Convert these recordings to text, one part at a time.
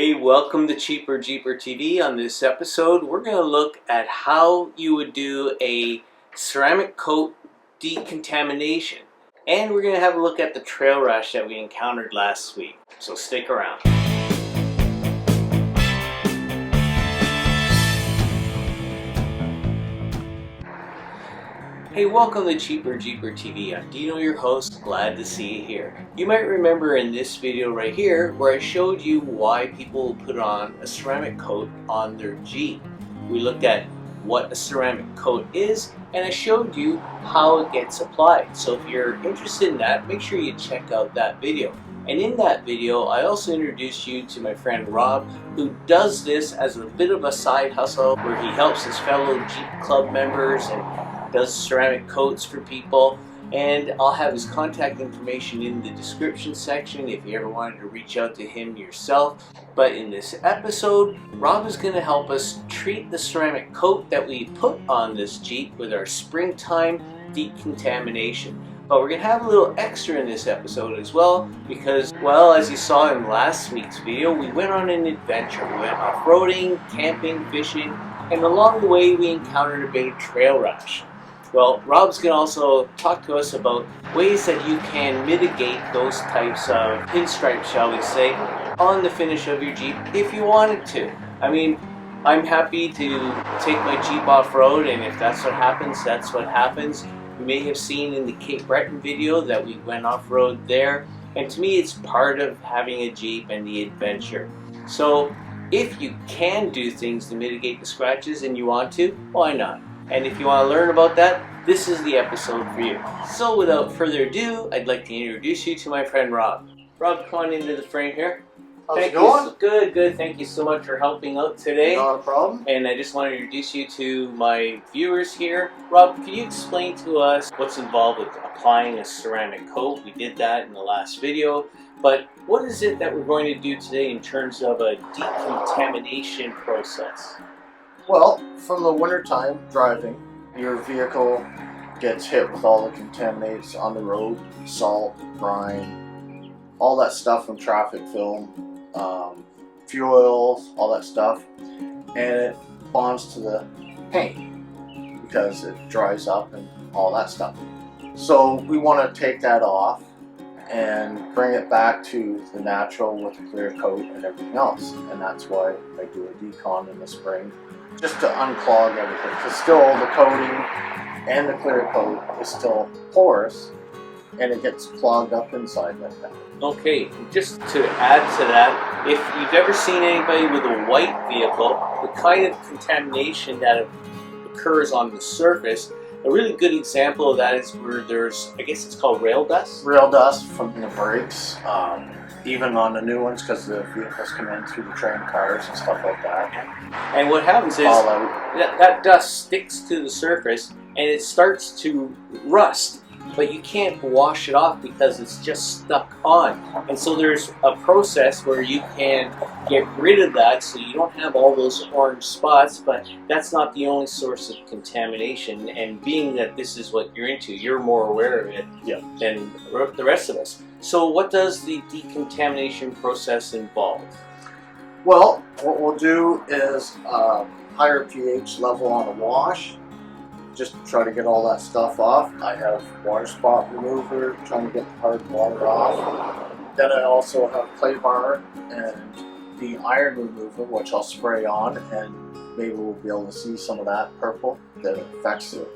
Hey, welcome to Cheaper Jeeper TV. On this episode, we're going to look at how you would do a ceramic coat decontamination. And we're going to have a look at the trail rash that we encountered last week. So stick around. Hey, welcome to Cheaper Jeeper TV. I'm Dino, your host. Glad to see you here. You might remember in this video right here where I showed you why people put on a ceramic coat on their Jeep. We looked at what a ceramic coat is and I showed you how it gets applied. So if you're interested in that, make sure you check out that video. And in that video, I also introduced you to my friend Rob, who does this as a bit of a side hustle where he helps his fellow Jeep Club members and does ceramic coats for people. And I'll have his contact information in the description section if you ever wanted to reach out to him yourself. But in this episode, Rob is going to help us treat the ceramic coat that we put on this Jeep with our springtime decontamination. But we're going to have a little extra in this episode as well because, well, as you saw in last week's video, we went on an adventure. We went off-roading, camping, fishing, and along the way we encountered a bit of trail rash. Well, Rob's going to also talk to us about ways that you can mitigate those types of pinstripes, shall we say, on the finish of your Jeep if you wanted to. I mean, I'm happy to take my Jeep off-road, and if that's what happens, that's what happens. You may have seen in the Cape Breton video that we went off-road there, and to me it's part of having a Jeep and the adventure. So if you can do things to mitigate the scratches and you want to, why not? And if you want to learn about that, this is the episode for you. So without further ado, I'd like to introduce you to my friend Rob. Rob, come on into the frame here. How's it going? Good. Thank you so much for helping out today. Not a problem. And I just want to introduce you to my viewers here. Rob, can you explain to us what's involved with applying a ceramic coat? We did that in the last video. But what is it that we're going to do today in terms of a decontamination process? Well, from the wintertime driving, your vehicle gets hit with all the contaminants on the road, salt, brine, all that stuff from traffic film, fuel oils, all that stuff, and it bonds to the paint because it dries up and all that stuff. So we want to take that off and bring it back to the natural with a clear coat and everything else, and that's why I do a decon in the spring, just to unclog everything, because still the coating and the clear coat is still porous and it gets clogged up inside like that. Okay, just to add to that, if you've ever seen anybody with a white vehicle, the kind of contamination that occurs on the surface, a really good example of that is where there's, I guess it's called rail dust? Rail dust from the brakes, even on the new ones because the vehicles come in through the train cars and stuff like that. And what happens is that dust sticks to the surface and it starts to rust, but you can't wash it off because it's just stuck on. And so there's a process where you can get rid of that so you don't have all those orange spots, but that's not the only source of contamination. And being that this is what you're into, you're more aware of it than the rest of us. So what does the decontamination process involve? Well, what we'll do is higher pH level on a wash, just to try to get all that stuff off. I have water spot remover, trying to get the hard water off. Then I also have clay bar and the iron remover, which I'll spray on, and maybe we'll be able to see some of that purple that affects it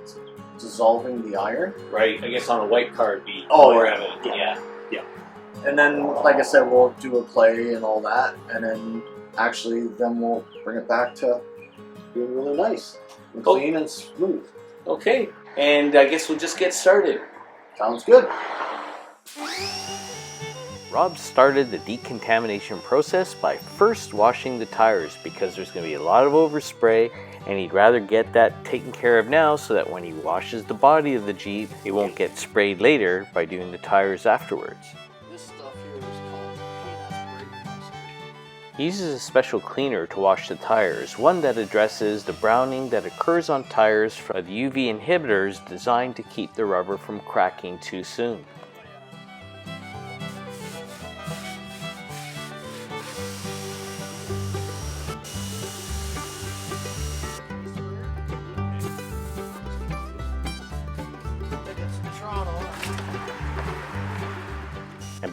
dissolving the iron. Right, I guess on a white car it'd be more evident. Yeah. And then, like I said, we'll do a clay and all that, and then then we'll bring it back to being really nice and clean and smooth. Okay, and I guess we'll just get started. Sounds good. Rob started the decontamination process by first washing the tires because there's going to be a lot of overspray and he'd rather get that taken care of now so that when he washes the body of the Jeep, it won't get sprayed later by doing the tires afterwards. This stuff here is called Clean Spray. He uses a special cleaner to wash the tires, one that addresses the browning that occurs on tires from the UV inhibitors designed to keep the rubber from cracking too soon.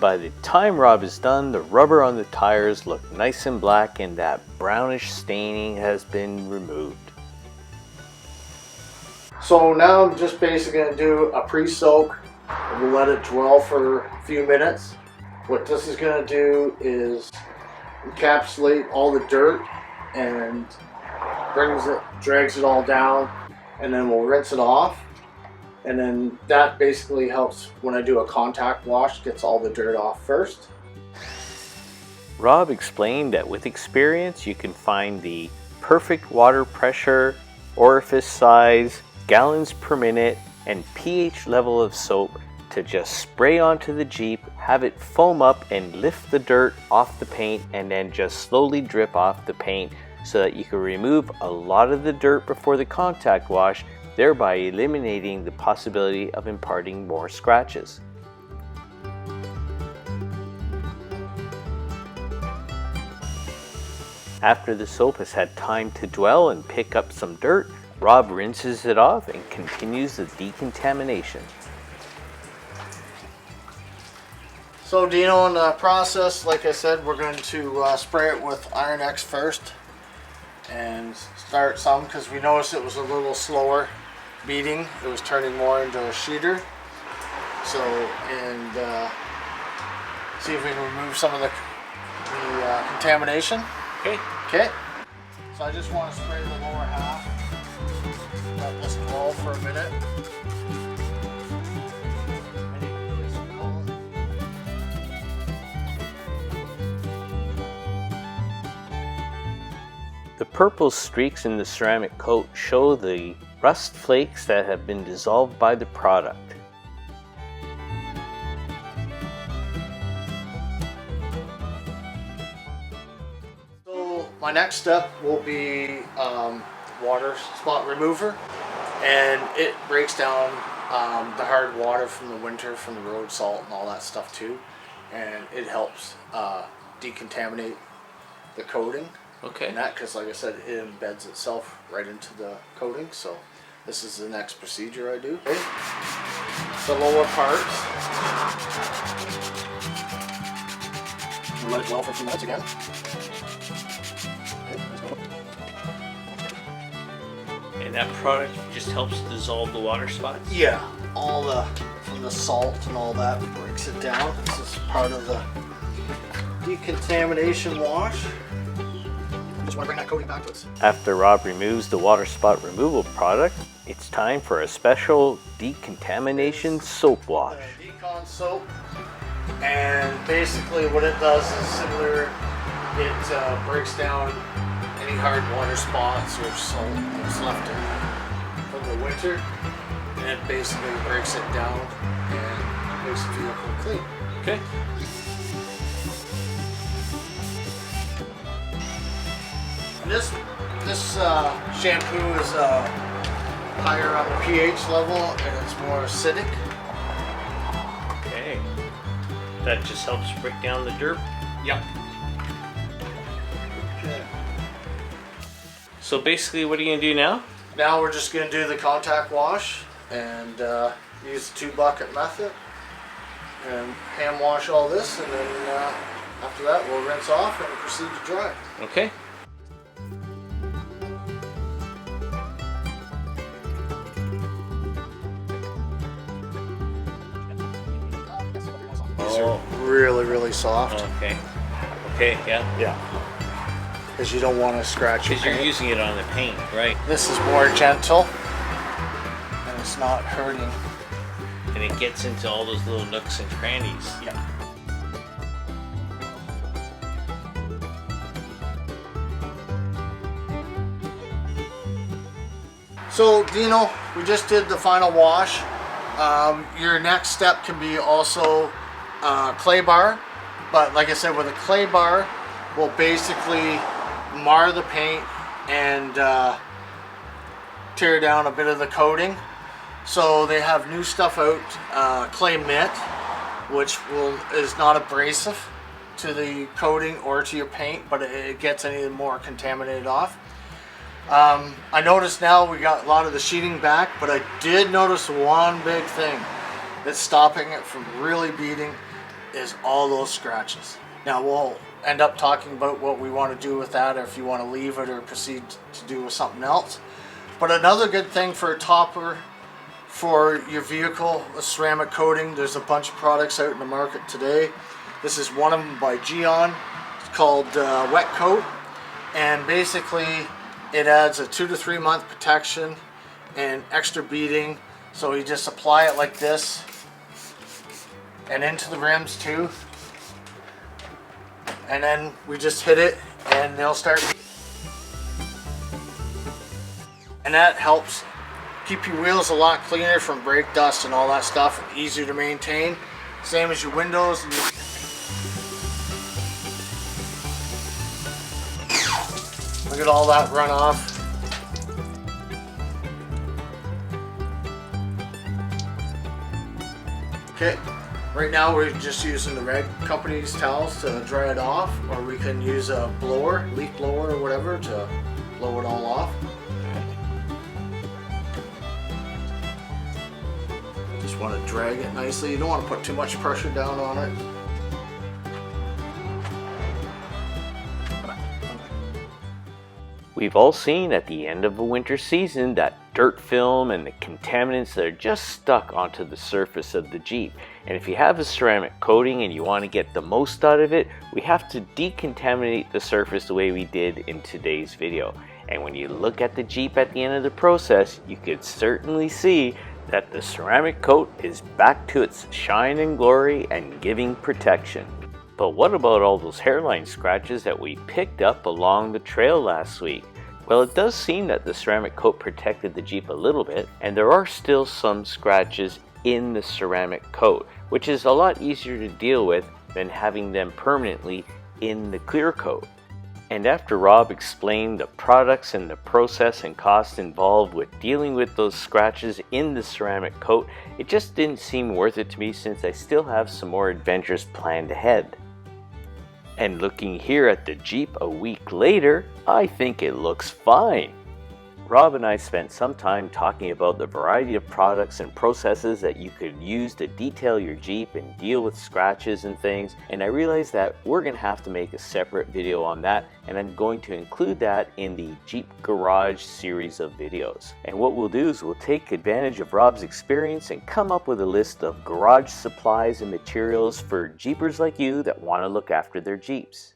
by the time Rob is done, the rubber on the tires look nice and black and that brownish staining has been removed. So now I'm just basically going to do a pre-soak. We'll let it dwell for a few minutes. What this is going to do is encapsulate all the dirt and drags it all down, and then we'll rinse it off. And then that basically helps when I do a contact wash, gets all the dirt off first. Rob explained that with experience you can find the perfect water pressure, orifice size, gallons per minute, and pH level of soap to just spray onto the Jeep, have it foam up and lift the dirt off the paint, and then just slowly drip off the paint so that you can remove a lot of the dirt before the contact wash, thereby eliminating the possibility of imparting more scratches. After the soap has had time to dwell and pick up some dirt, Rob rinses it off and continues the decontamination. So Dino, in the process, like I said, we're going to spray it with Iron X first and start some, because we noticed it was a little slower beating. It was turning more into a sheeter. So, and see if we can remove some of the contamination. Okay. Okay. So I just want to spray the lower half. Let this dwell for a minute. The purple streaks in the ceramic coat show the rust flakes that have been dissolved by the product. So my next step will be water spot remover, and it breaks down the hard water from the winter, from the road salt and all that stuff too, and it helps decontaminate the coating. Okay. And that, because like I said, it embeds itself right into the coating. So this is the next procedure I do. Okay. The lower parts. We'll let it dwell for a few minutes again. Okay, let's go. And that product just helps dissolve the water spots? Yeah, all from the salt and all that breaks it down. This is part of the decontamination wash. Just want to bring that coating back to us. After Rob removes the water spot removal product, it's time for a special decontamination soap wash. Decon soap, and basically what it does is similar. It breaks down any hard water spots or salt that's left from the winter, and it basically breaks it down and makes the vehicle clean. Okay. And this shampoo is higher on the pH level, and it's more acidic. Okay. That just helps break down the dirt? Yep. Okay. So basically, what are you going to do now? Now we're just going to do the contact wash and use the 2-bucket method and hand wash all this, and then after that we'll rinse off and proceed to dry. Okay. These are really soft. Okay. Okay, yeah. Yeah. Because you don't want to scratch your Because you're paint. using it on the paint, right? This is more gentle, and it's not hurting. And it gets into all those little nooks and crannies. Yeah. So Dino, we just did the final wash. Your next step can be also clay bar, but like I said, with a clay bar, we'll basically mar the paint and tear down a bit of the coating. So they have new stuff out, clay mitt, which is not abrasive to the coating or to your paint, but it gets any more contaminated off. I noticed now we got a lot of the sheeting back, but I did notice one big thing that's stopping it from really beating is all those scratches. Now we'll end up talking about what we want to do with that, or if you want to leave it or proceed to do with something else. But another good thing for a topper for your vehicle, a ceramic coating, there's a bunch of products out in the market today. This is one of them by Decon. It's called Wet Coat, and basically it adds a 2 to 3 month protection and extra beading. So you just apply it like this and into the rims too, and then we just hit it and they'll start, and that helps keep your wheels a lot cleaner from brake dust and all that stuff, easier to maintain. Same as your windows. Look at all that runoff. Okay, right now we're just using the Red Company's towels to dry it off, or we can use a blower, leaf blower or whatever, to blow it all off. Just want to drag it nicely. You don't want to put too much pressure down on it. We've all seen at the end of a winter season that dirt film and the contaminants that are just stuck onto the surface of the Jeep. And if you have a ceramic coating and you want to get the most out of it, we have to decontaminate the surface the way we did in today's video. And when you look at the Jeep at the end of the process, you could certainly see that the ceramic coat is back to its shine and glory and giving protection. But what about all those hairline scratches that we picked up along the trail last week? Well, it does seem that the ceramic coat protected the Jeep a little bit, and there are still some scratches in the ceramic coat, which is a lot easier to deal with than having them permanently in the clear coat. And after Rob explained the products and the process and cost involved with dealing with those scratches in the ceramic coat, it just didn't seem worth it to me, since I still have some more adventures planned ahead. And looking here at the Jeep a week later, I think it looks fine. Rob and I spent some time talking about the variety of products and processes that you could use to detail your Jeep and deal with scratches and things, and I realized that we're going to have to make a separate video on that, and I'm going to include that in the Jeep Garage series of videos. And what we'll do is we'll take advantage of Rob's experience and come up with a list of garage supplies and materials for Jeepers like you that want to look after their Jeeps.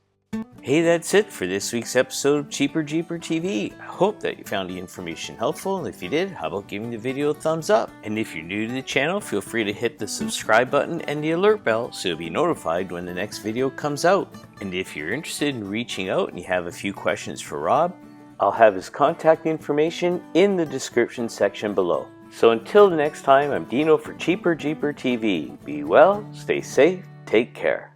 Hey, that's it for this week's episode of Cheaper Jeeper TV. I hope that you found the information helpful, and if you did, how about giving the video a thumbs up? And if you're new to the channel, feel free to hit the subscribe button and the alert bell so you'll be notified when the next video comes out. And if you're interested in reaching out and you have a few questions for Rob, I'll have his contact information in the description section below. So until the next time, I'm Dino for Cheaper Jeeper TV. Be well, stay safe, take care.